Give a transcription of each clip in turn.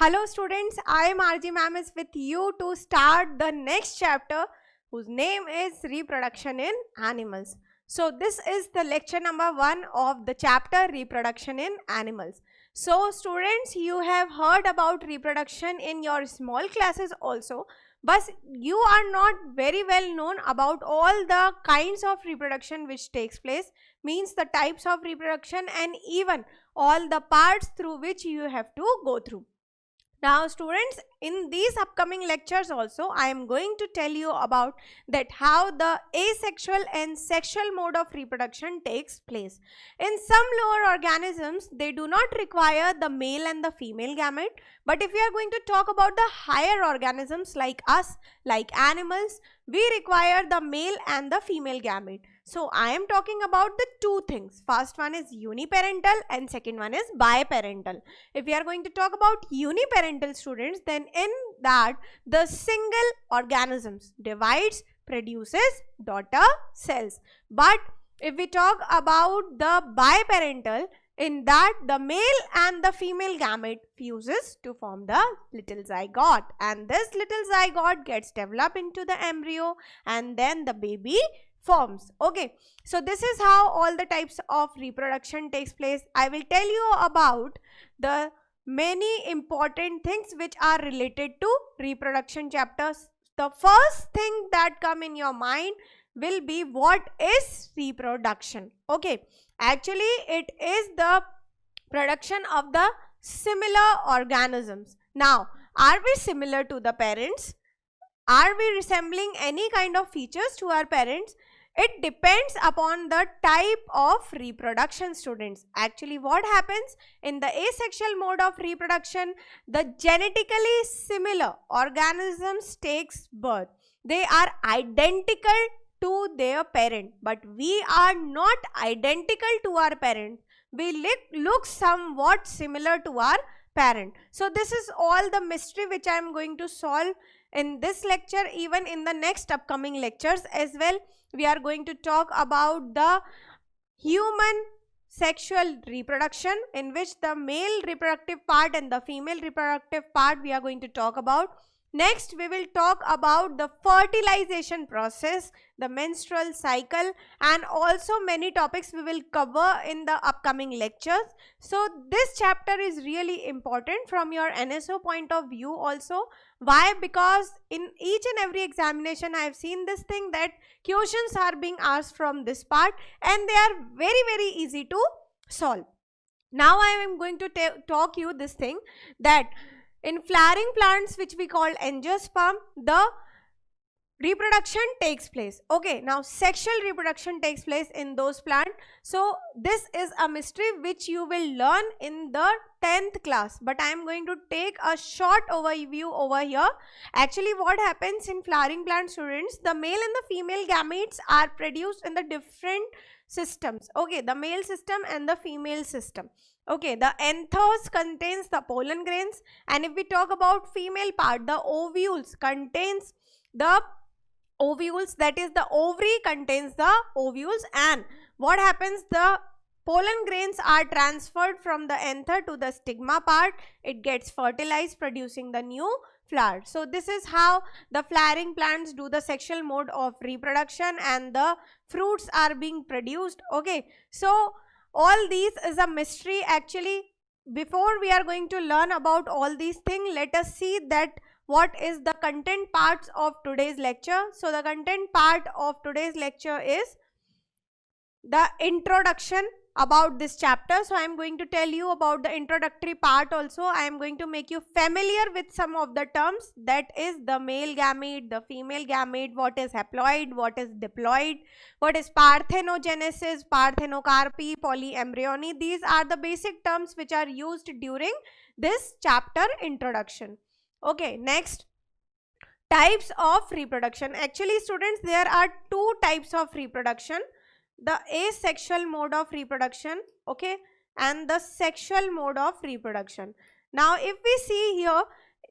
Hello students, I am RJ ma'am is with you to start the next chapter whose name is Reproduction in Animals. So this is the lecture number 1 of the chapter Reproduction in Animals. So students, you have heard about reproduction in your small classes also, but you are not very well known about all the kinds of reproduction which takes place, means the types of reproduction and even all the parts through which you have to go through. Now students, in these upcoming lectures also I am going to tell you about that how the asexual and sexual mode of reproduction takes place. In some lower organisms, they do not require the male and the female gamete, but if we are going to talk about the higher organisms like us, like animals, we require the male and the female gamete. So I am talking about the two things. First one is uniparental and second one is biparental. If we are going to talk about uniparental students, then in that the single organisms divides, produces daughter cells. But if we talk about the biparental, in that the male and the female gamete fuses to form the little zygote, and this little zygote gets developed into the embryo and then the baby forms. Okay, so this is how all the types of reproduction takes place. I will tell you about the many important things which are related to reproduction chapters. The first thing that come in your mind will be what is reproduction. Okay, actually it is the production of the similar organisms. Now, are we similar to the parents? Are we resembling any kind of features to our parents? It depends upon the type of reproduction, students. Actually, what happens in the asexual mode of reproduction, the genetically similar organisms takes birth. They are identical to their parent, but we are not identical to our parent. We look somewhat similar to our parent. So this is all the mystery which I am going to solve in this lecture. Even in the next upcoming lectures as well, we are going to talk about the human sexual reproduction, in which the male reproductive part and the female reproductive part we are going to talk about. Next, we will talk about the fertilization process, the menstrual cycle, and also many topics we will cover in the upcoming lectures. So this chapter is really important from your NSO point of view also. Why? Because in each and every examination I have seen this thing, that questions are being asked from this part and they are very easy to solve. Now I am going to talk you this thing, that in flowering plants which we call angiosperm, the reproduction takes place. Okay, now sexual reproduction takes place in those plants. So this is a mystery which you will learn in the 10th class, but I am going to take a short overview over here. Actually, what happens in flowering plant, students, the male and the female gametes are produced in the different systems. Okay, the male system and the female system. Okay, the anthers contains the pollen grains, and if we talk about female part, the ovules contains the ovules, that is the ovary contains the ovules, and what happens, the pollen grains are transferred from the anther to the stigma part. It gets fertilized, producing the new flower. So this is how the flowering plants do the sexual mode of reproduction and the fruits are being produced. Okay, so all these is a mystery. Actually, before we are going to learn about all these things, let us see that what is the content parts of today's lecture. So the content part of today's lecture is the introduction about this chapter. So I am going to tell you about the introductory part also. I am going to make you familiar with some of the terms, that is the male gamete, the female gamete, what is haploid, what is diploid, what is parthenogenesis, parthenocarpy, polyembryony. These are the basic terms which are used during this chapter introduction. Okay, next, types of reproduction. Actually, students, there are two types of reproduction: the asexual mode of reproduction, okay, and the sexual mode of reproduction. Now if we see here,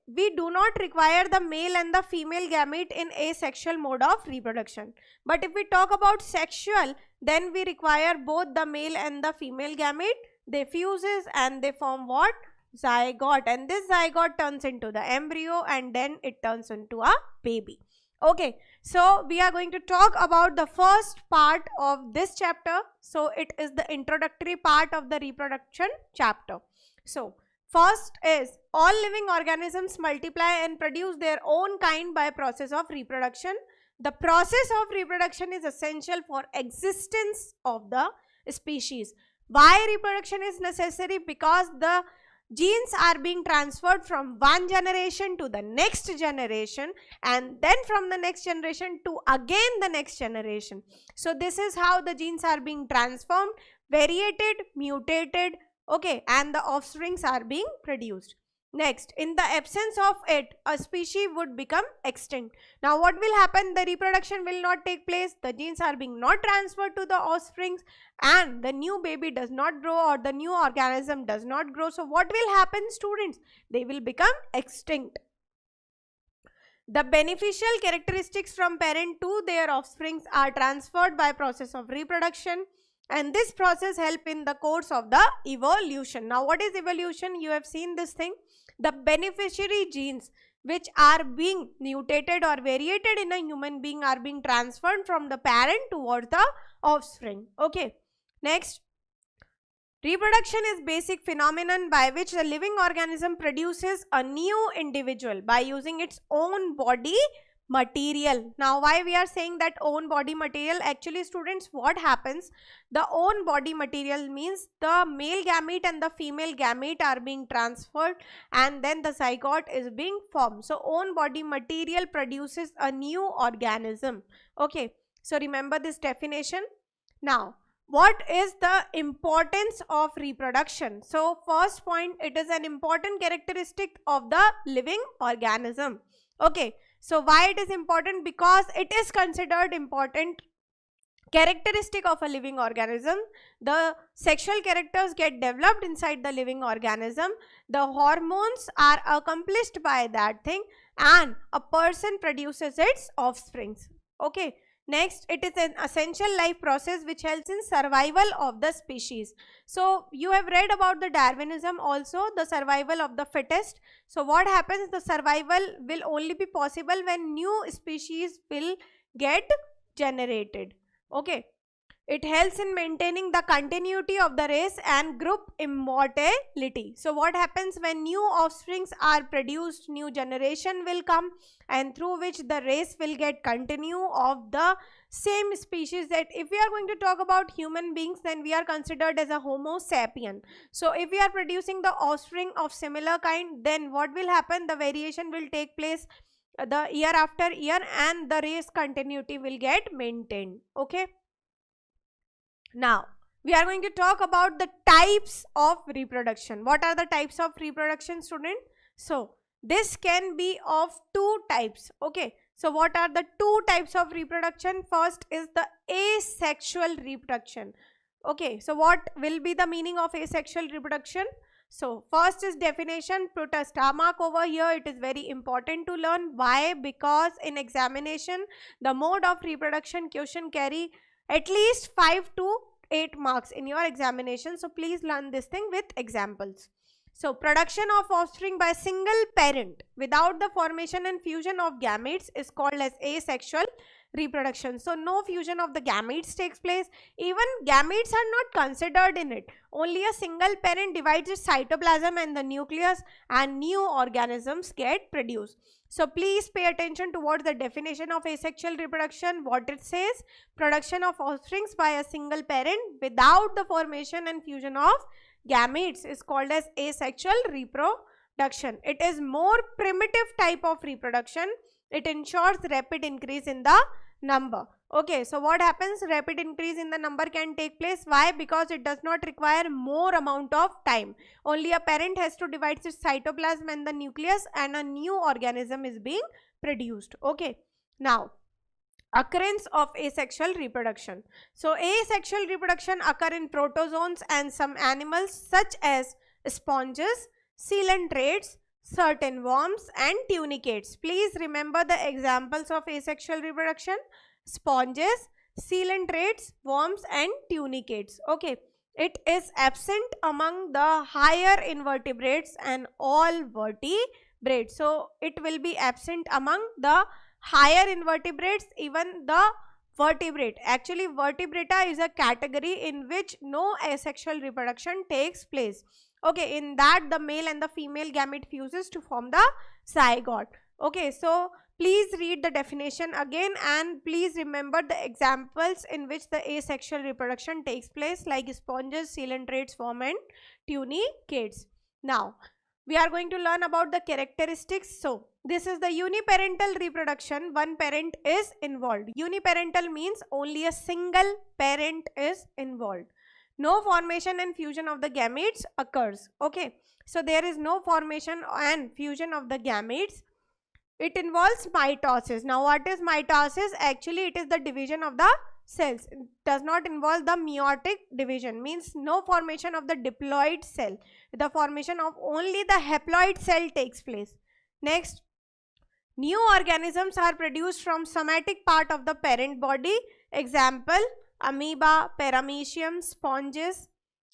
we do not require the male and the female gamete in asexual mode of reproduction, but if we talk about sexual, then we require both the male and the female gamete. They fuses and they form what? zygote, and this zygote turns into the embryo, and then it turns into a baby. Okay, so we are going to talk about the first part of this chapter. So it is the introductory part of the reproduction chapter. So first is all living organisms multiply and produce their own kind by process of reproduction. The process of reproduction is essential for existence of the species. Why reproduction is necessary? Because the genes are being transferred from one generation to the next generation, and then from the next generation to again the next generation. So this is how the genes are being transformed, variated, mutated, okay, and the offsprings are being produced. Next, in the absence of it, a species would become extinct. Now what will happen? The reproduction will not take place, the genes are being not transferred to the offsprings, and the new baby does not grow, or the new organism does not grow. So what will happen, students? They will become extinct. The beneficial characteristics from parent to their offsprings are transferred by process of reproduction, and this process help in the course of the evolution. Now what is evolution? You have seen this thing. The beneficiary genes which are being mutated or variated in a human being are being transferred from the parent towards the offspring. Okay. Next, reproduction is basic phenomenon by which the living organism produces a new individual by using its own body material. Now why we are saying that own body material? Actually, students, what happens? The own body material means the male gamete and the female gamete are being transferred, and then the zygote is being formed. So own body material produces a new organism. Okay, so remember this definition. Now what is the importance of reproduction? So first point, it is an important characteristic of the living organism. Okay, so why it is important? Because it is considered important characteristic of a living organism. The sexual characters get developed inside the living organism, the hormones are accomplished by that thing, and a person produces its offsprings. Okay. Next, it is an essential life process which helps in survival of the species. So you have read about the Darwinism also, the survival of the fittest. So what happens? The survival will only be possible when new species will get generated. Okay. It helps in maintaining the continuity of the race and group immortality. So what happens when new offsprings are produced? New generation will come, and through which the race will get continue of the same species. That if we are going to talk about human beings, then we are considered as a Homo sapien. So if we are producing the offspring of similar kind, then what will happen? The variation will take place the year after year, and the race continuity will get maintained. Okay. Now, we are going to talk about the types of reproduction. What are the types of reproduction, student? So, this can be of two types. Okay. So, what are the two types of reproduction? First is the asexual reproduction. Okay. So, what will be the meaning of asexual reproduction? So, first is definition. Put a star mark over here. It is very important to learn. Why? Because in examination, the mode of reproduction question carry at least 5 to 8 marks in your examination. So please learn this thing with examples. So production of offspring by single parent without the formation and fusion of gametes is called as asexual reproduction. So no fusion of the gametes takes place. Even gametes are not considered in it. Only a single parent divides its cytoplasm and the nucleus, and new organisms get produced. So please pay attention towards the definition of asexual reproduction. What it says: production of offsprings by a single parent without the formation and fusion of gametes is called as asexual reproduction. It is more primitive type of reproduction. It ensures rapid increase in the number. Okay, so what happens? Rapid increase in the number can take place. Why? Because it does not require more amount of time. Only a parent has to divide its cytoplasm and the nucleus, and a new organism is being produced. Okay. Now, occurrence of asexual reproduction. So asexual reproduction occur in protozoans and some animals such as sponges, coelentrates, certain worms and tunicates. Please remember the examples of asexual reproduction: sponges, coelentrates, worms and tunicates. Okay. it is absent among the higher invertebrates and all vertebrates. So it will be absent among the higher invertebrates, even the vertebrate. Actually, vertebrata is a category in which no asexual reproduction takes place. Okay, in that the male and the female gamete fuses to form the zygote. Okay, so please read the definition again, and please remember the examples in which the asexual reproduction takes place, like sponges, coelentrates, worm and tunicates. Now, we are going to learn about the characteristics. So, this is the uniparental reproduction. One parent is involved. Uniparental means only a single parent is involved. No formation and fusion of the gametes occurs. Okay, so there is no formation and fusion of the gametes. It involves mitosis. Now, what is mitosis? Actually, it is the division of the cells. It does not involve the meiotic division, means no formation of the diploid cell. The formation of only the haploid cell takes place. Next, new organisms are produced from somatic part of the parent body. Example, amoeba, paramecium, sponges,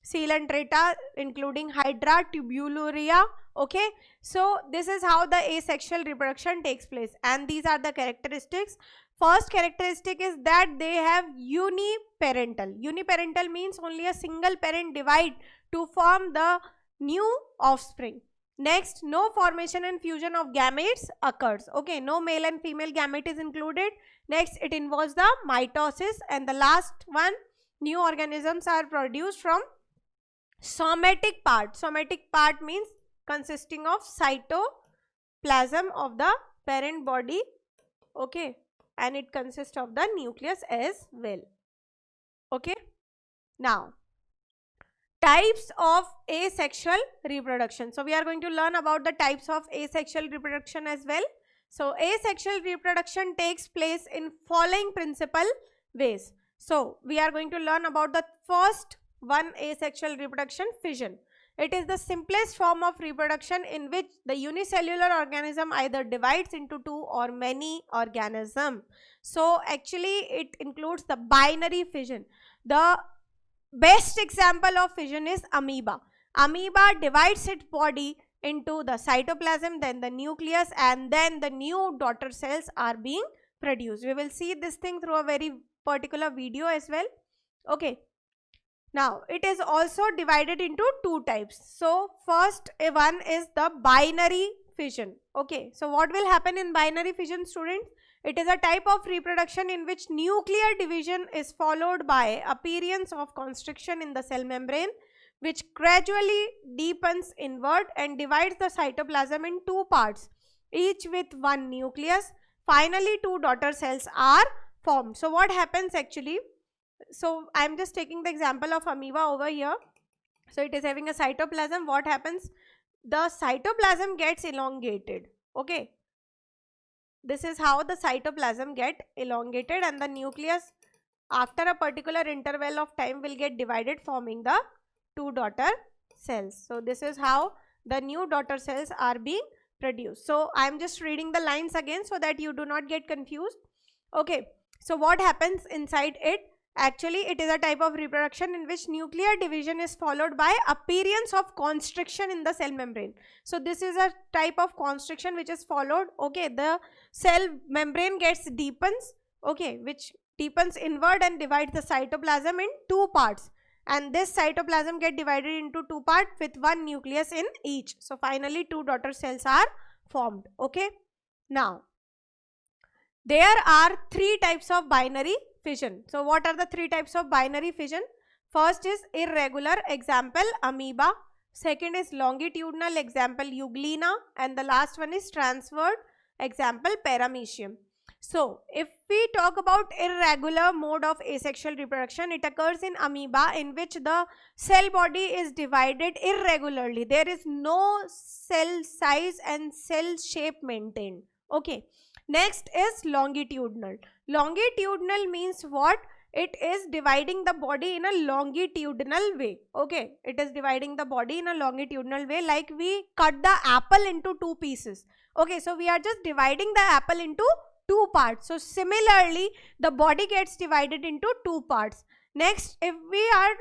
coelenterata including Hydra, Tubularia. Okay, so this is how the asexual reproduction takes place, and these are the characteristics. First characteristic is that they have uniparental. Uniparental means only a single parent divide to form the new offspring. Next, no formation and fusion of gametes occurs. Okay, no male and female gamete is included. Next, it involves the mitosis, and the last one, new organisms are produced from somatic part. Somatic part means consisting of cytoplasm of the parent body. Okay, and it consists of the nucleus as well. Okay, now types of asexual reproduction. So we are going to learn about the types of asexual reproduction as well. So asexual reproduction takes place in following principal ways. So we are going to learn about the first one, asexual reproduction, fission. It is the simplest form of reproduction in which the unicellular organism either divides into two or many organisms. So actually it includes the binary fission. The best example of fission is amoeba. Amoeba divides its body into the cytoplasm, then the nucleus, and then the new daughter cells are being produced. We will see this thing through a very particular video as well. Okay. Now, it is also divided into two types. So, first one is the binary fission. Okay. So, what will happen in binary fission, students? It is a type of reproduction in which nuclear division is followed by appearance of constriction in the cell membrane, which gradually deepens inward and divides the cytoplasm in two parts, each with one nucleus. Finally, two daughter cells are formed. So, what happens actually? So, I am just taking the example of amoeba over here. So, it is having a cytoplasm. What happens? The cytoplasm gets elongated. Okay. This is how the cytoplasm get elongated, and the nucleus after a particular interval of time will get divided, forming the two daughter cells. So, this is how the new daughter cells are being produced. So, I am just reading the lines again so that you do not get confused. Okay. So, what happens inside it? Actually, it is a type of reproduction in which nuclear division is followed by appearance of constriction in the cell membrane. So, this is a type of constriction which is followed. Okay, the cell membrane gets deepens. Okay, which deepens inward and divides the cytoplasm in two parts. And this cytoplasm get divided into two parts with one nucleus in each. So, finally, two daughter cells are formed. Okay, now there are three types of binary fission. So, what are the three types of binary fission? First is irregular, example amoeba. Second is longitudinal, example euglena. And the last one is transverse, example paramecium. So, if we talk about irregular mode of asexual reproduction, it occurs in amoeba, in which the cell body is divided irregularly. There is no cell size and cell shape maintained. Okay. Next is longitudinal. Longitudinal means what? It is dividing the body in a longitudinal way. Okay, it is dividing the body in a longitudinal way, like we cut the apple into two pieces. Okay, so we are just dividing the apple into two parts. So similarly, the body gets divided into two parts. Next, if we are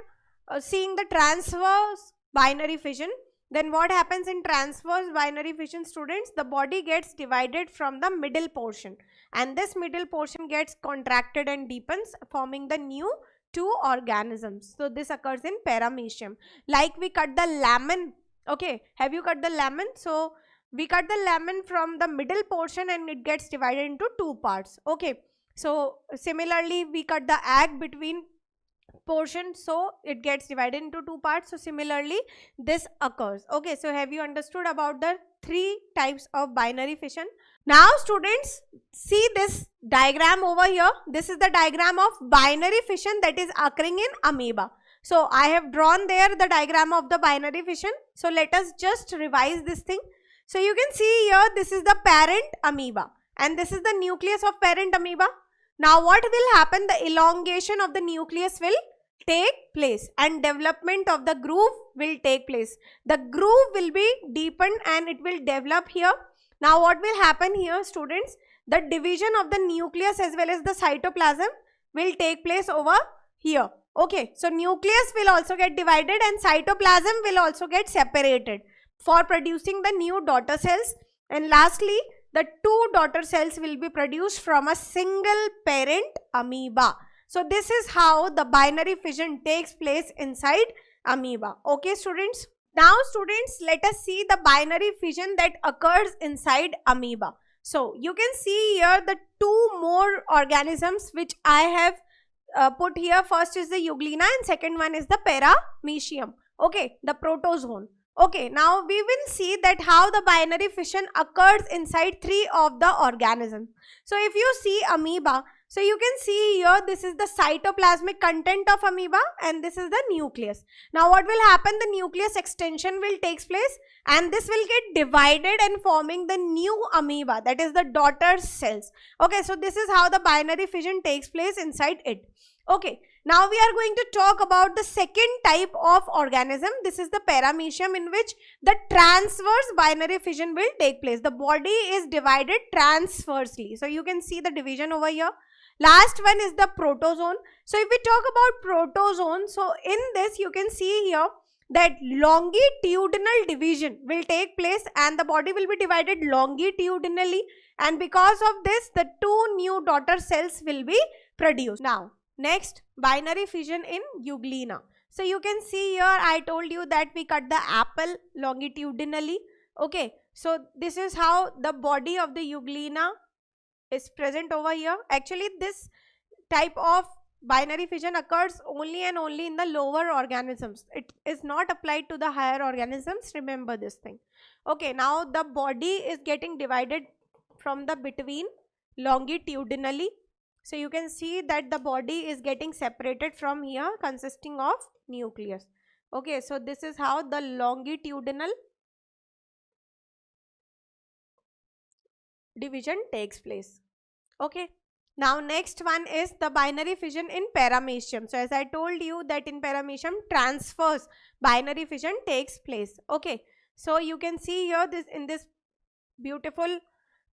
seeing the transverse binary fission. Then what happens in transverse binary fission, students? The body gets divided from the middle portion, and this middle portion gets contracted and deepens, forming the new two organisms. So this occurs in paramecium. Like we cut the lemon. Okay, have you cut the lemon? So we cut the lemon from the middle portion and it gets divided into two parts. Okay, so similarly we cut the egg between portion, so it gets divided into two parts. So similarly this occurs. Okay, so have you understood about the three types of binary fission? Now students, see this diagram over here. This is the diagram of binary fission that is occurring in amoeba. So I have drawn there the diagram of the binary fission. So let us just revise this thing. So you can see here, this is the parent amoeba and this is the nucleus of parent amoeba. Now what will happen? The elongation of the nucleus will take place and development of the groove will take place. The groove will be deepened and it will develop here. Now what will happen here, students? The division of the nucleus as well as the cytoplasm will take place over here. Okay, so nucleus will also get divided and cytoplasm will also get separated for producing the new daughter cells. And lastly, the two daughter cells will be produced from a single parent amoeba. So this is how the binary fission takes place inside amoeba. Okay students. Now students, let us see the binary fission that occurs inside amoeba. So you can see here the two more organisms which I have put here. First is the euglena and second one is the paramecium. Okay, the protozoan. Okay, now we will see that how the binary fission occurs inside three of the organisms. So if you see amoeba, so you can see here this is the cytoplasmic content of amoeba and this is the nucleus. Now what will happen? The nucleus extension will take place and this will get divided and forming the new amoeba, that is the daughter cells. Okay, so this is how the binary fission takes place inside it. Okay, now we are going to talk about the second type of organism. This is the paramecium, in which the transverse binary fission will take place. The body is divided transversely. So you can see the division over here. Last one is the protozoan. So if we talk about protozoan, so in this you can see here that longitudinal division will take place and the body will be divided longitudinally, and because of this the two new daughter cells will be produced. Now next, binary fission in euglena. So you can see here I told you that we cut the apple longitudinally. Okay, so this is how the body of the euglena is present over here. Actually this type of binary fission occurs only and only in the lower organisms. It is not applied to the higher organisms. Remember this thing. Okay, now the body is getting divided from the between longitudinally. So you can see that the body is getting separated from here, consisting of nucleus. Okay, so this is how the longitudinal division takes place. Okay, now next one is the binary fission in paramecium. So as I told you that in paramecium transverse binary fission takes place. Okay, so you can see here this in this beautiful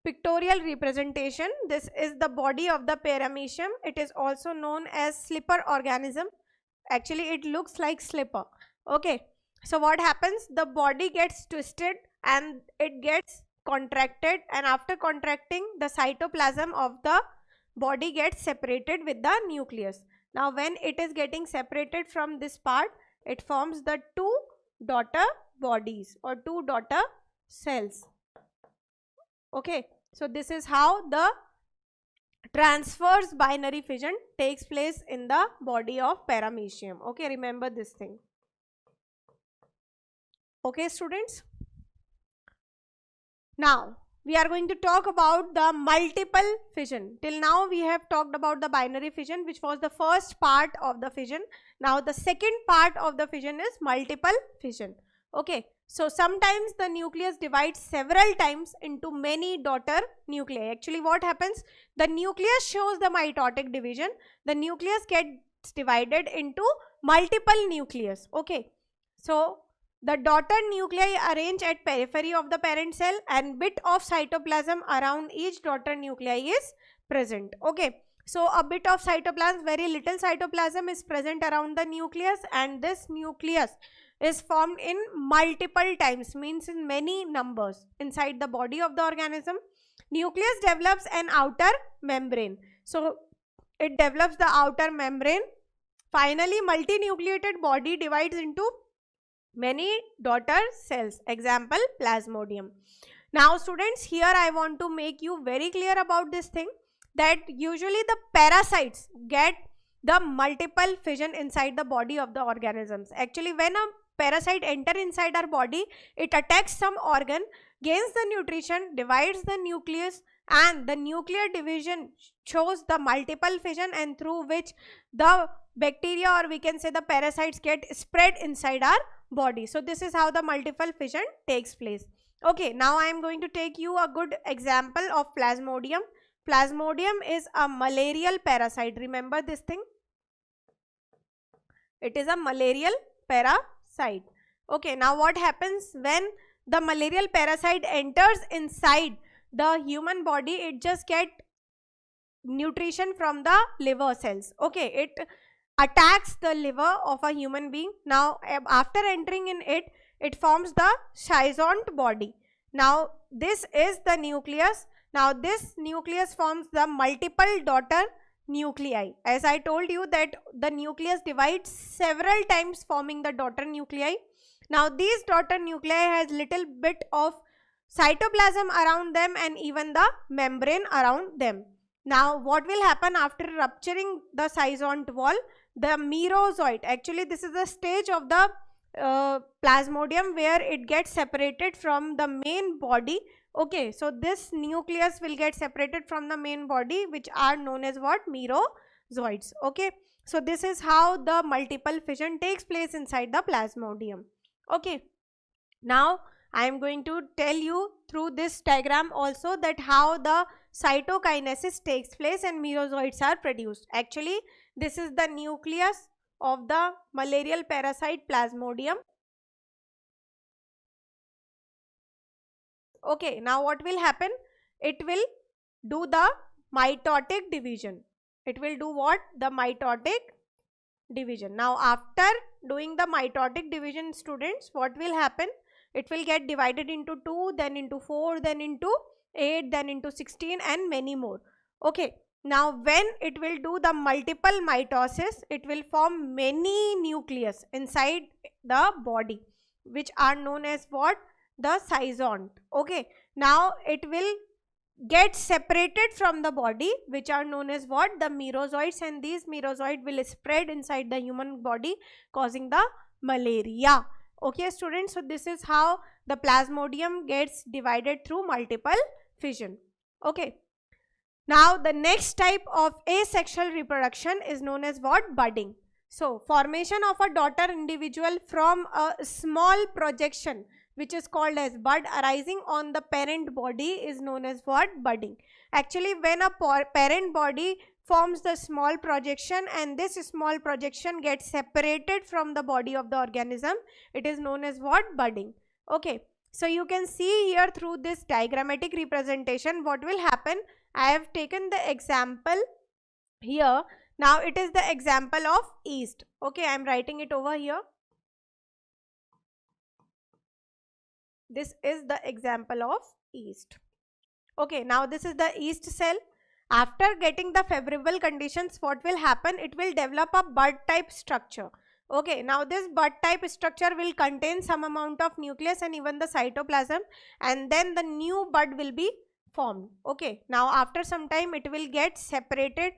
pictorial representation. This is the body of the paramecium. It is also known as slipper organism. Actually it looks like slipper. Okay, so what happens? The body gets twisted and it gets contracted, and after contracting the cytoplasm of the body gets separated with the nucleus. Now when it is getting separated from this part, it forms the two daughter bodies or two daughter cells. Okay, so this is how the transverse binary fission takes place in the body of paramecium. Okay, remember this thing. Okay students, now we are going to talk about the multiple fission. Till now we have talked about the binary fission, which was the first part of the fission. Now the second part of the fission is multiple fission. Okay, so sometimes the nucleus divides several times into many daughter nuclei. Actually what happens? The nucleus shows the mitotic division. The nucleus gets divided into multiple nucleus. Okay, so the daughter nuclei arrange at periphery of the parent cell and bit of cytoplasm around each daughter nuclei is present. Okay, So a bit of cytoplasm, very little cytoplasm is present around the nucleus, and this nucleus is formed in multiple times, means in many numbers inside the body of the organism. Nucleus develops an outer membrane. So it develops the outer membrane. Finally, multinucleated body divides into many daughter cells. Example, plasmodium. Now students, here I want to make you very clear about this thing, that usually the parasites get the multiple fission inside the body of the organisms. Actually, when a parasite enter inside our body, it attacks some organ, gains the nutrition, divides the nucleus, and the nuclear division shows the multiple fission, and through which the bacteria, or we can say the parasites, get spread inside our body. So this is how the multiple fission takes place. Okay, now I am going to take you a good example of plasmodium. Plasmodium is a malarial parasite. Remember this thing? It is a malarial parasite. Okay, now what happens when the malarial parasite enters inside the human body? It just get nutrition from the liver cells. Okay, it attacks the liver of a human being. Now after entering in it, it forms the schizont body. Now this is the nucleus. Now this nucleus forms the multiple daughter nuclei. As I told you that the nucleus divides several times, forming the daughter nuclei. Now these daughter nuclei has little bit of cytoplasm around them and even the membrane around them. Now what will happen after rupturing the schizont wall? The merozoite, actually this is the stage of the plasmodium where it gets separated from the main body. Okay, so this nucleus will get separated from the main body, which are known as what? Merozoites. Okay, so this is how the multiple fission takes place inside the plasmodium. Okay, now I am going to tell you through this diagram also that how the cytokinesis takes place and merozoites are produced. Actually, this is the nucleus of the malarial parasite plasmodium. Okay, now what will happen? It will do the mitotic division. It will do what? The mitotic division. Now after doing the mitotic division, students, what will happen? It will get divided into 2, then into 4, then into 8, then into 16 and many more. Okay, now when it will do the multiple mitosis, it will form many nucleus inside the body, which are known as what? The schizont. Okay, now it will get separated from the body, which are known as what? The merozoites, and these merozoites will spread inside the human body, causing the malaria. Okay students, so this is how the plasmodium gets divided through multiple fission. Okay, now the next type of asexual reproduction is known as what? Budding. So formation of a daughter individual from a small projection, which is called as bud, arising on the parent body, is known as what? Budding. Actually, when a parent body forms the small projection and this small projection gets separated from the body of the organism, it is known as what? Budding. Okay, so you can see here through this diagrammatic representation what will happen. I have taken the example here. Now it is the example of yeast. Okay, I am writing it over here. This is the example of yeast. Okay, now this is the yeast cell. After getting the favorable conditions, what will happen? It will develop a bud type structure. Okay, now this bud type structure will contain some amount of nucleus and even the cytoplasm, and then the new bud will be formed. Okay, now after some time it will get separated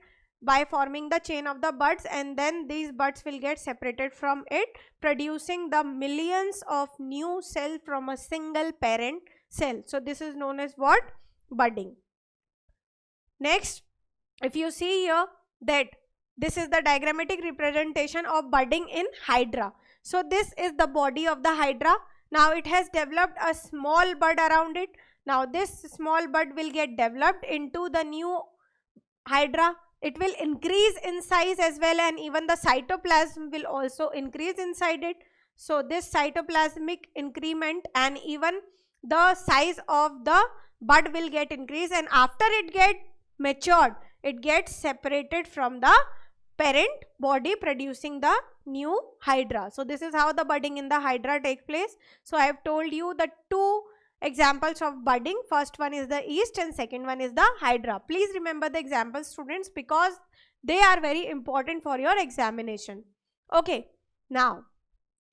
by forming the chain of the buds, and then these buds will get separated from it, producing the millions of new cells from a single parent cell. So this is known as what? Budding. Next, if you see here that this is the diagrammatic representation of budding in hydra. So this is the body of the hydra. Now it has developed a small bud around it. Now this small bud will get developed into the new hydra. It will increase in size as well, and even the cytoplasm will also increase inside it. So this cytoplasmic increment and even the size of the bud will get increased, and after it get matured, it gets separated from the parent body, producing the new hydra. So this is how the budding in the hydra takes place. So I have told you the two examples of budding. First one is the yeast and second one is the hydra. Please remember the examples, students, because they are very important for your examination. Okay, now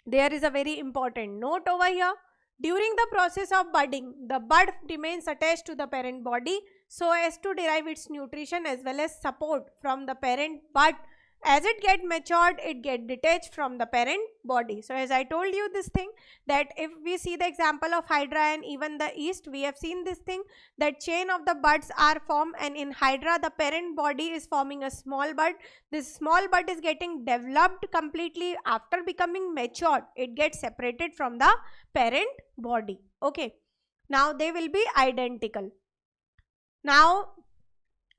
there is a very important note over here. During the process of budding, the bud remains attached to the parent body so as to derive its nutrition as well as support from the parent, but as it get matured, it get detached from the parent body. So as I told you this thing, that if we see the example of hydra and even the yeast, we have seen this thing, that chain of the buds are formed, and in hydra the parent body is forming a small bud. This small bud is getting developed completely. After becoming matured, it gets separated from the parent body. Okay, now they will be identical. Now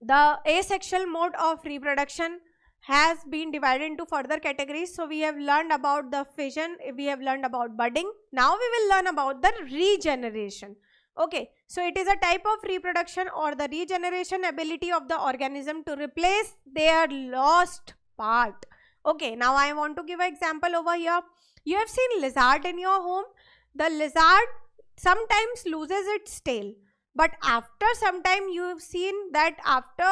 the asexual mode of reproduction has been divided into further categories. So we have learned about the fission, we have learned about budding. Now we will learn about the regeneration. Okay, so it is a type of reproduction or the regeneration ability of the organism to replace their lost part. Okay, now I want to give an example over here. You have seen lizard in your home. The lizard sometimes loses its tail, but after some time you have seen that after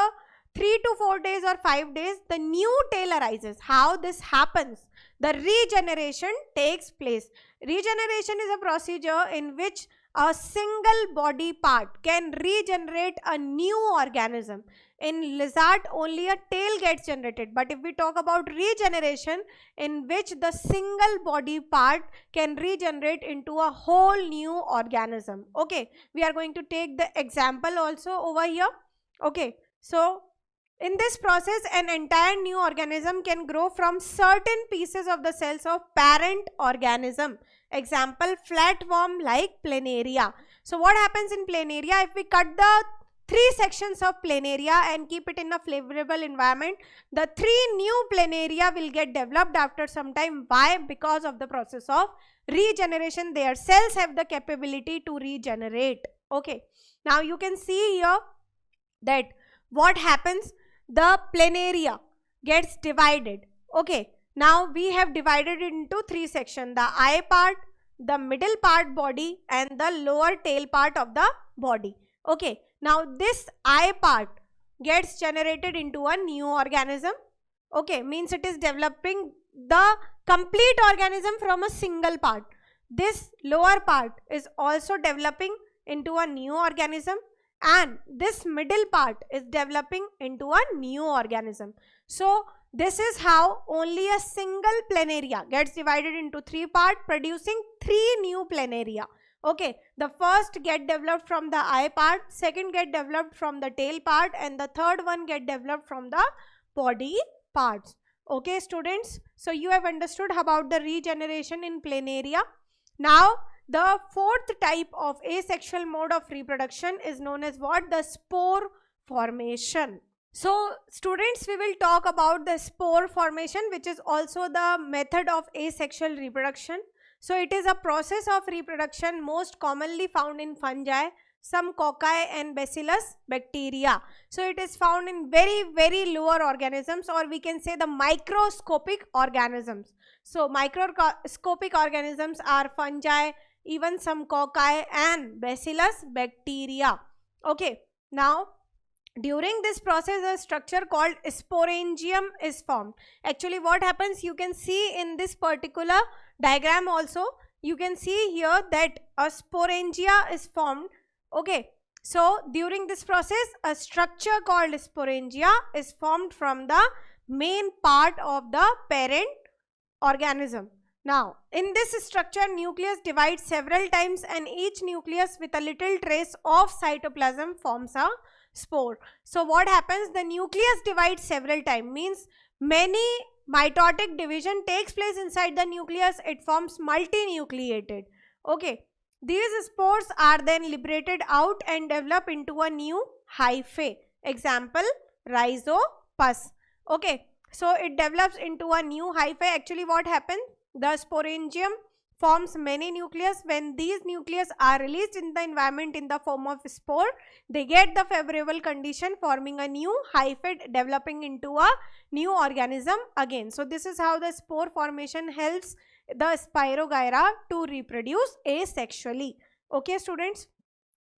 3 to 4 days or 5 days, the new tail arises. How this happens? The regeneration takes place. Regeneration is a procedure in which a single body part can regenerate a new organism. In lizard, only a tail gets generated. But if we talk about regeneration, in which the single body part can regenerate into a whole new organism. Okay, we are going to take the example also over here. Okay, so in this process, an entire new organism can grow from certain pieces of the cells of parent organism. Example, flatworm like planaria. So what happens in planaria? If we cut the 3 sections of planaria and keep it in a favorable environment, the 3 new planaria will get developed after some time. Why? Because of the process of regeneration. Their cells have the capability to regenerate. Okay, now you can see here that what happens. The planaria gets divided. Okay, now we have divided it into 3 sections: the eye part, the middle part body, and the lower tail part of the body. Okay, now this eye part gets generated into a new organism. Okay, means it is developing the complete organism from a single part. This lower part is also developing into a new organism, and this middle part is developing into a new organism. So this is how only a single planaria gets divided into 3 parts, producing 3 new planaria. Okay, the first get developed from the eye part, second get developed from the tail part, and the third one get developed from the body parts. Okay, students, so you have understood about the regeneration in planaria. Now the 4th type of asexual mode of reproduction is known as what? The spore formation. So students, we will talk about the spore formation, which is also the method of asexual reproduction. So it is a process of reproduction most commonly found in fungi, some cocci and bacillus bacteria. So it is found in very lower organisms, or we can say the microscopic organisms. So microscopic organisms are fungi, even some cocci and bacillus bacteria. Okay, now during this process a structure called sporangium is formed. Actually what happens, you can see in this particular diagram also, you can see here that a sporangia is formed. Okay, so during this process a structure called sporangia is formed from the main part of the parent organism. Now, in this structure, nucleus divides several times, and each nucleus with a little trace of cytoplasm forms a spore. So, what happens? The nucleus divides several times, means many mitotic division takes place inside the nucleus. It forms multinucleated. Okay, these spores are then liberated out and develop into a new hyphae. Example, rhizopus. Okay, so it develops into a new hyphae. Actually, what happens? The sporangium forms many nucleus. When these nucleus are released in the environment in the form of spore, they get the favorable condition, forming a new hyphae, developing into a new organism again. So this is how the spore formation helps the Spirogyra to reproduce asexually. Okay, students.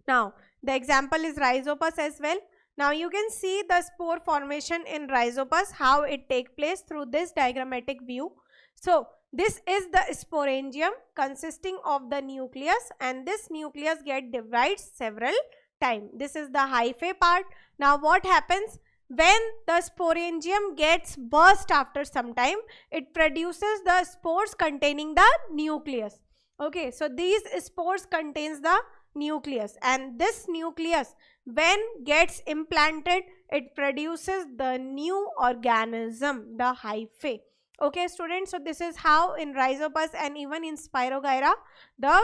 Now the example is Rhizopus as well. Now you can see the spore formation in Rhizopus, how it take place through this diagrammatic view. So this is the sporangium consisting of the nucleus, and this nucleus get divided several times. This is the hyphae part. Now what happens when the sporangium gets burst after some time? It produces the spores containing the nucleus. Okay, so these spores contains the nucleus, and this nucleus when gets implanted, it produces the new organism, the hyphae. Okay, students, so this is how in Rhizopus and even in Spirogyra the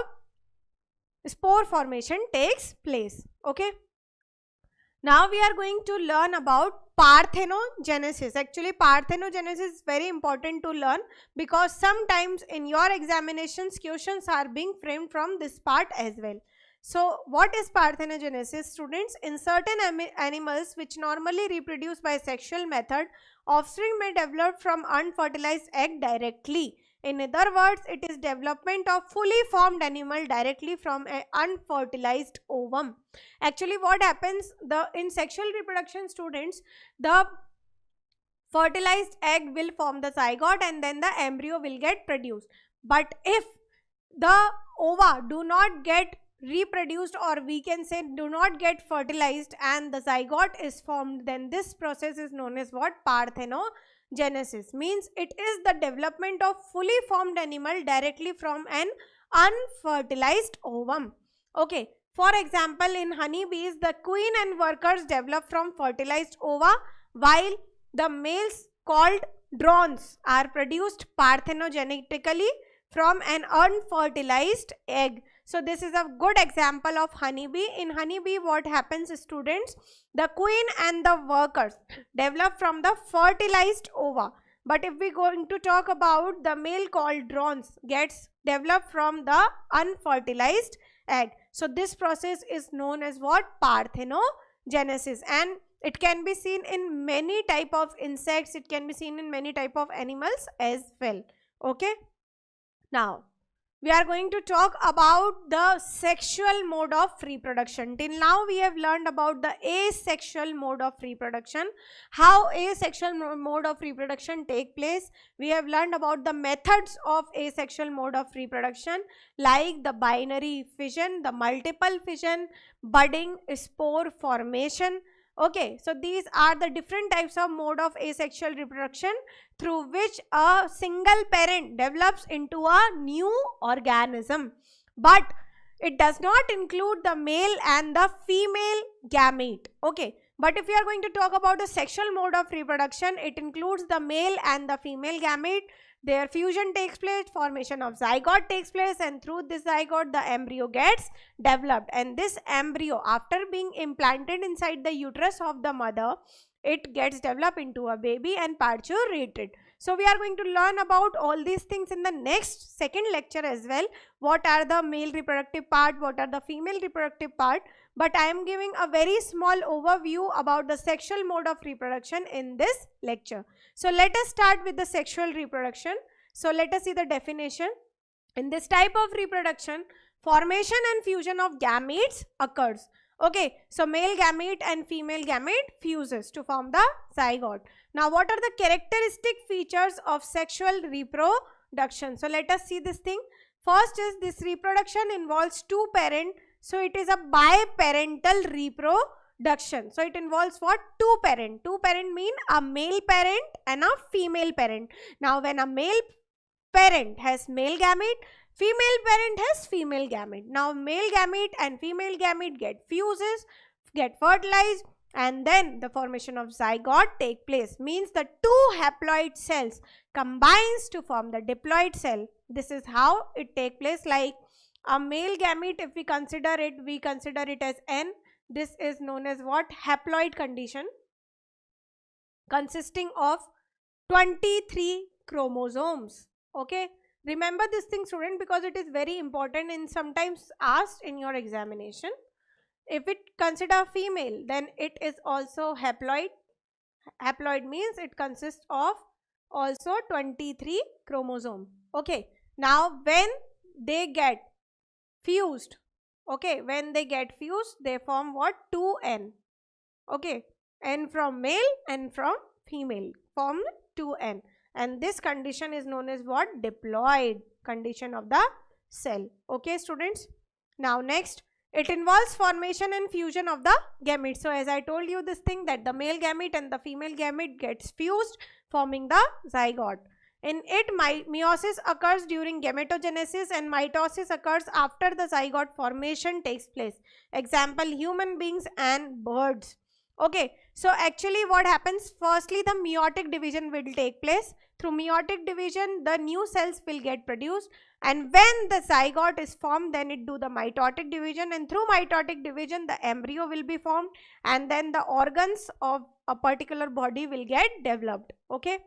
spore formation takes place. Okay, now we are going to learn about parthenogenesis. Actually, parthenogenesis is very important to learn, because sometimes in your examinations questions are being framed from this part as well. So what is parthenogenesis, students? In certain animals which normally reproduce by sexual method, offspring may develop from unfertilized egg directly. In other words, it is development of fully formed animal directly from an unfertilized ovum. Actually, what happens in sexual reproduction, students, the fertilized egg will form the zygote and then the embryo will get produced. But if the ova do not get reproduced, or we can say do not get fertilized, and the zygote is formed, then this process is known as what? Parthenogenesis. Means it is the development of fully formed animal directly from an unfertilized ovum. Okay, for example, in honeybees, the queen and workers develop from fertilized ova, while the males called drones are produced parthenogenetically from an unfertilized egg. So this is a good example of honeybee. In honeybee, what happens, students? The queen and the workers develop from the fertilized ova. But if we going to talk about the male called drones, gets developed from the unfertilized egg. So this process is known as what? Parthenogenesis. And it can be seen in many type of insects. It can be seen in many type of animals as well. Okay. Now we are going to talk about the sexual mode of reproduction. Till now we have learned about the asexual mode of reproduction, how asexual mode of reproduction take place. We have learned about the methods of asexual mode of reproduction, like the binary fission, the multiple fission, budding, spore formation. Okay, so these are the different types of mode of asexual reproduction through which a single parent develops into a new organism. But it does not include the male and the female gamete. Okay, but if we are going to talk about the sexual mode of reproduction, it includes the male and the female gamete. Their fusion takes place, formation of zygote takes place, and through this zygote the embryo gets developed. And this embryo, after being implanted inside the uterus of the mother, it gets developed into a baby and parturated. So we are going to learn about all these things in the next second lecture as well. What are the male reproductive part, what are the female reproductive part, but I am giving a very small overview about the sexual mode of reproduction in this lecture. So let us start with the sexual reproduction. So let us see the definition. In this type of reproduction, formation and fusion of gametes occurs. Okay, so male gamete and female gamete fuses to form the zygote. Now what are the characteristic features of sexual reproduction? So let us see this thing. First is this reproduction involves two parents. So it is a biparental reproduction. So it involves what? Two parent. Two parent mean a male parent and a female parent. Now when a male parent has male gamete, female parent has female gamete. Now male gamete and female gamete get fuses, get fertilized, and then the formation of zygote take place. Means the two haploid cells combines to form the diploid cell. This is how it take place. Like a male gamete, if we consider it as N. This is known as what? Haploid condition, consisting of 23 chromosomes. Okay, Remember this thing, student, because it is very important and sometimes asked in your examination. If it consider female, then it is also haploid. Haploid means it consists of also 23 chromosome. Okay. Now when they get fused, okay, when they get fused, they form what? 2n. Okay. N from male and from female form 2n. And this condition is known as what? Diploid condition of the cell. Okay, students. Now next, it involves formation and fusion of the gamete. So as I told you this thing, that the male gamete and the female gamete gets fused, forming the zygote. In it, meiosis occurs during gametogenesis and mitosis occurs after the zygote formation takes place. Example, human beings and birds. Okay, so actually what happens, firstly the meiotic division will take place. Through meiotic division, the new cells will get produced, and when the zygote is formed, then it do the mitotic division, and through mitotic division the embryo will be formed, and then the organs of a particular body will get developed. Okay.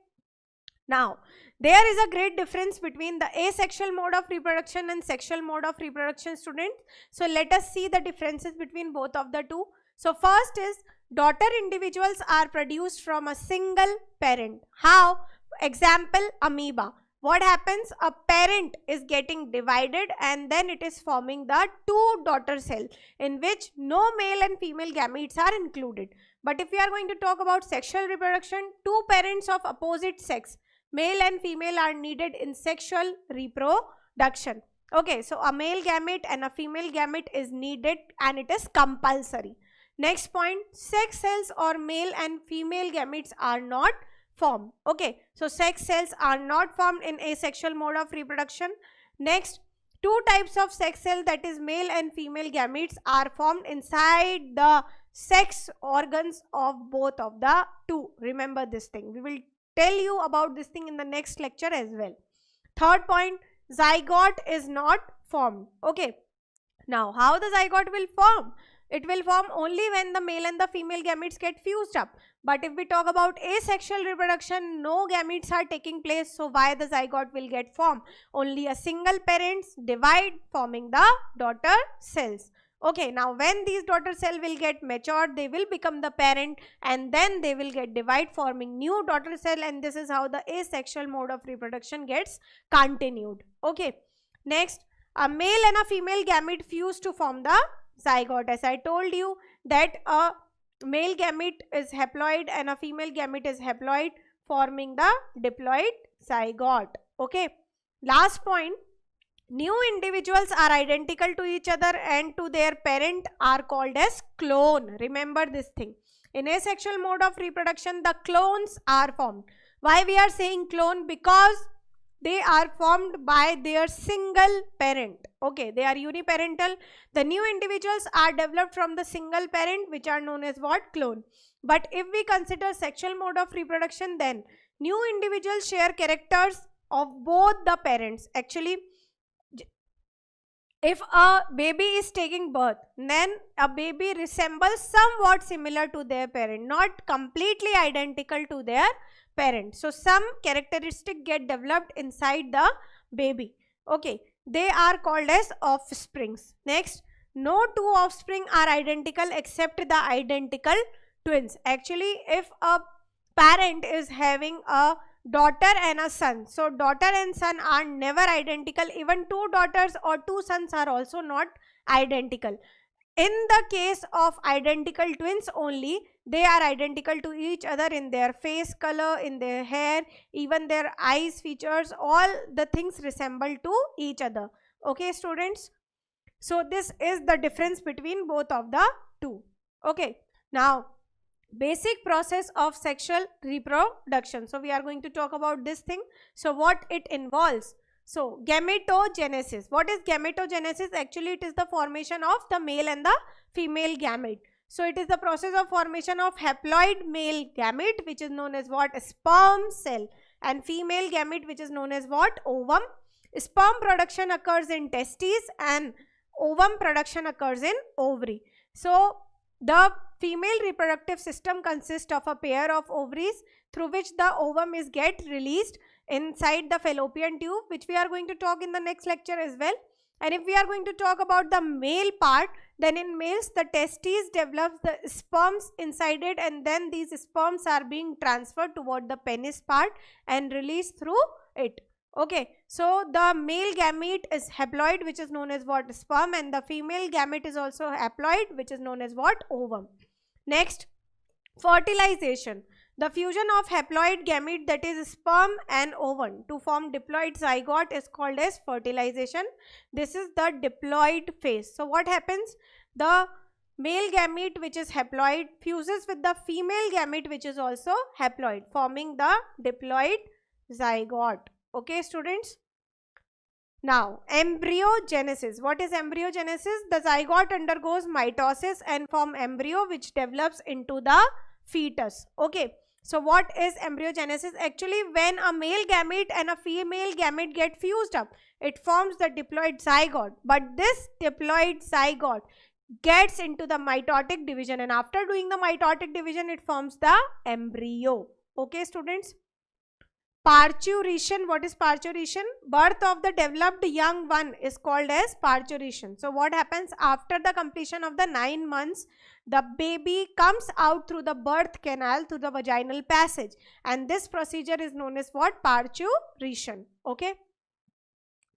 Now, there is a great difference between the asexual mode of reproduction and sexual mode of reproduction, students. So let us see the differences between both of the two. So first is, daughter individuals are produced from a single parent. How? Example, amoeba. What happens? A parent is getting divided and then it is forming the two daughter cell in which no male and female gametes are included. But if we are going to talk about sexual reproduction, two parents of opposite sex, male and female, are needed in sexual reproduction. Okay, so a male gamete and a female gamete is needed and it is compulsory. Next point, sex cells or male and female gametes are not formed. Okay, so sex cells are not formed in asexual mode of reproduction. Next, two types of sex cell, that is male and female gametes, are formed inside the sex organs of both of the two. Remember this thing. We will tell you about this thing in the next lecture as well. Third point, zygote is not formed. Okay, now how the zygote will form? It will form only when the male and the female gametes get fused up. But if we talk about asexual reproduction, no gametes are taking place. So why the zygote will get formed? Only a single parents divide, forming the daughter cells. Okay, now when these daughter cell will get matured, they will become the parent and then they will get divide, forming new daughter cell, and this is how the asexual mode of reproduction gets continued. Okay, next, a male and a female gamete fuse to form the zygote. As I told you that a male gamete is haploid and a female gamete is haploid, forming the diploid zygote. Okay, last point, new individuals are identical to each other and to their parent are called as clone. Remember this thing. In asexual mode of reproduction, the clones are formed. Why we are saying clone? Because they are formed by their single parent. Okay, they are uniparental. The new individuals are developed from the single parent, which are known as what? Clone. But if we consider sexual mode of reproduction, then new individuals share characters of both the parents. Actually, if a baby is taking birth, then a baby resembles somewhat similar to their parent, not completely identical to their parent. So some characteristic get developed inside the baby. Okay, they are called as offsprings. Next, no two offspring are identical except the identical twins. Actually, if a parent is having a daughter and a son, so daughter and son are never identical. Even two daughters or two sons are also not identical. In the case of identical twins only, they are identical to each other in their face color, in their hair, even their eyes features, all the things resemble to each other. Okay, students, so this is the difference between both of the two. Okay, now basic process of sexual reproduction. So we are going to talk about this thing. So what it involves? So gametogenesis. What is gametogenesis? Actually, it is the formation of the male and the female gamete. So it is the process of formation of haploid male gamete, which is known as what? Sperm cell, and female gamete, which is known as what? Ovum. Sperm production occurs in testes and ovum production occurs in ovary. So the female reproductive system consists of a pair of ovaries through which the ovum is get released. inside the fallopian tube, which we are going to talk in the next lecture as well. And if we are going to talk about the male part, then in males the testes develops the sperms inside it, and then these sperms are being transferred toward the penis part and released through it. Okay, so the male gamete is haploid, which is known as what? Sperm, and the female gamete is also haploid, which is known as what? Ovum. Next, fertilization. The fusion of haploid gamete, that is sperm and ovum, to form diploid zygote is called as fertilization. This is the diploid phase. So what happens? The male gamete, which is haploid, fuses with the female gamete, which is also haploid, forming the diploid zygote. Okay, students? Now, embryogenesis. What is embryogenesis? The zygote undergoes mitosis and form embryo, which develops into the fetus. Okay, so what is embryogenesis? Actually, when a male gamete and a female gamete get fused up, it forms the diploid zygote. But this diploid zygote gets into the mitotic division, and after doing the mitotic division, it forms the embryo. Okay, students? Parturition. What is parturition? Birth of the developed young one is called as parturition. So what happens after the completion of the 9 months? The baby comes out through the birth canal, through the vaginal passage, and this procedure is known as what? Parturition. Okay.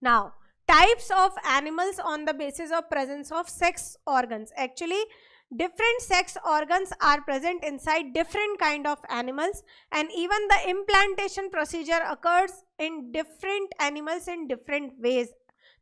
Now, types of animals on the basis of presence of sex organs. Actually, different sex organs are present inside different kind of animals, and even the implantation procedure occurs in different animals in different ways.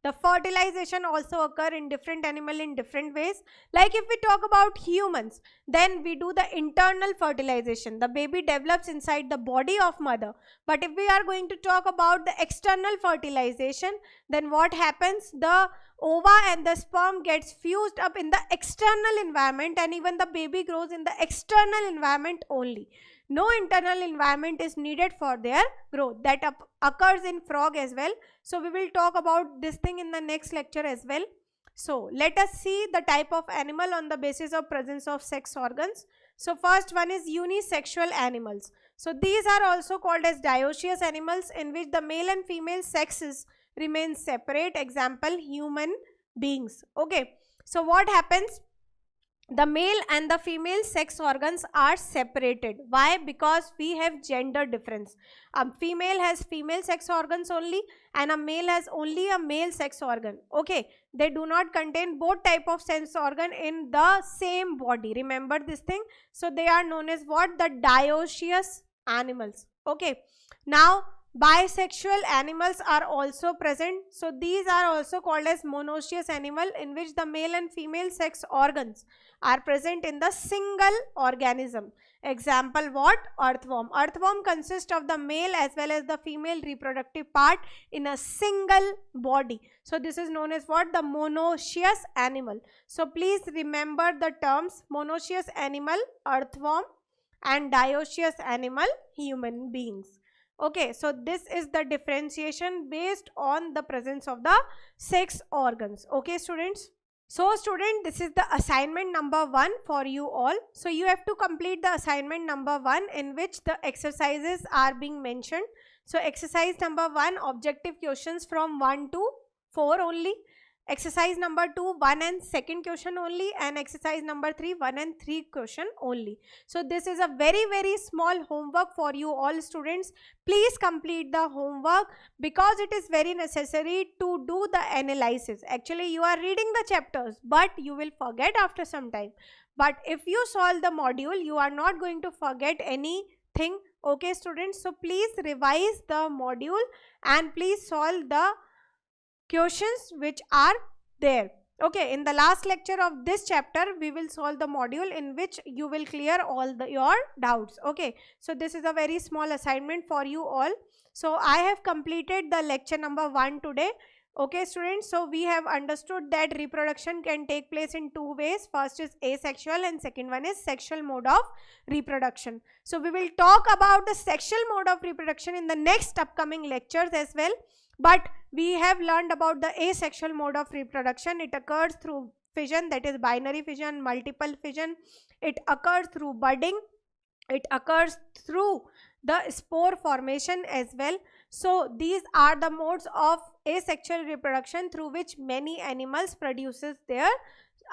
The fertilization also occur in different animal in different ways. Like if we talk about humans, then we do the internal fertilization. The baby develops inside the body of mother. But if we are going to talk about the external fertilization, then what happens? The ova and the sperm gets fused up in the external environment, and even the baby grows in the external environment only. No internal environment is needed for their growth. That occurs in frog as well. So we will talk about this thing in the next lecture as well. So let us see the type of animal on the basis of presence of sex organs. So first one is unisexual animals. So these are also called as dioecious animals, in which the male and female sexes remain separate. Example, human beings. Okay. So what happens? The male and the female sex organs are separated. Why? Because we have gender difference. A female has female sex organs only, and a male has only a male sex organ. Okay, they do not contain both type of sex organ in the same body. Remember this thing. So they are known as what? The dioecious animals. Okay, now bisexual animals are also present. So these are also called as monoecious animal, in which the male and female sex organs are present in the single organism. Example, what? Earthworm. Earthworm consists of the male as well as the female reproductive part in a single body. So this is known as what? The monoecious animal. So please remember the terms: monoecious animal, earthworm, and dioecious animal, human beings. Okay, so this is the differentiation based on the presence of the sex organs. Okay, students? So student, this is the assignment number 1 for you all. So you have to complete the assignment number 1, in which the exercises are being mentioned. So exercise number 1, objective questions from 1 to 4 only. Exercise number 2, 1 and 2nd question only, and exercise number 3, 1 and 3 question only. So this is a very small homework for you all students. Please complete the homework, because it is very necessary to do the analysis. Actually, you are reading the chapters, but you will forget after some time. But if you solve the module, you are not going to forget anything. Okay, students? So please revise the module and please solve the questions which are there. Okay, in the last lecture of this chapter, we will solve the module in which you will clear all your doubts. Okay, so this is a very small assignment for you all. So I have completed the lecture number 1 today. Okay, students, so we have understood that reproduction can take place in 2 ways. First is asexual and second one is sexual mode of reproduction. So we will talk about the sexual mode of reproduction in the next upcoming lectures as well. But we have learned about the asexual mode of reproduction. It occurs through fission, that is binary fission, multiple fission. It occurs through budding. It occurs through the spore formation as well. So these are the modes of asexual reproduction through which many animals produces their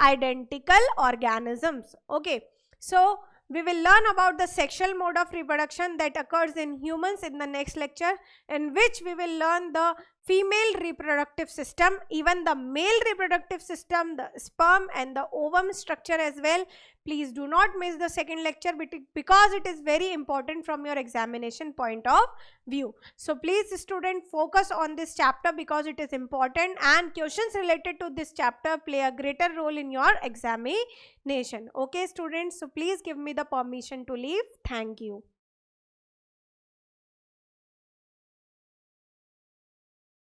identical organisms. Okay, so we will learn about the sexual mode of reproduction that occurs in humans in the next lecture, in which we will learn the female reproductive system, even the male reproductive system, the sperm and the ovum structure as well. Please do not miss the second lecture because it is very important from your examination point of view. So please student, focus on this chapter because it is important, and questions related to this chapter play a greater role in your examination. Okay students, so please give me the permission to leave. Thank you.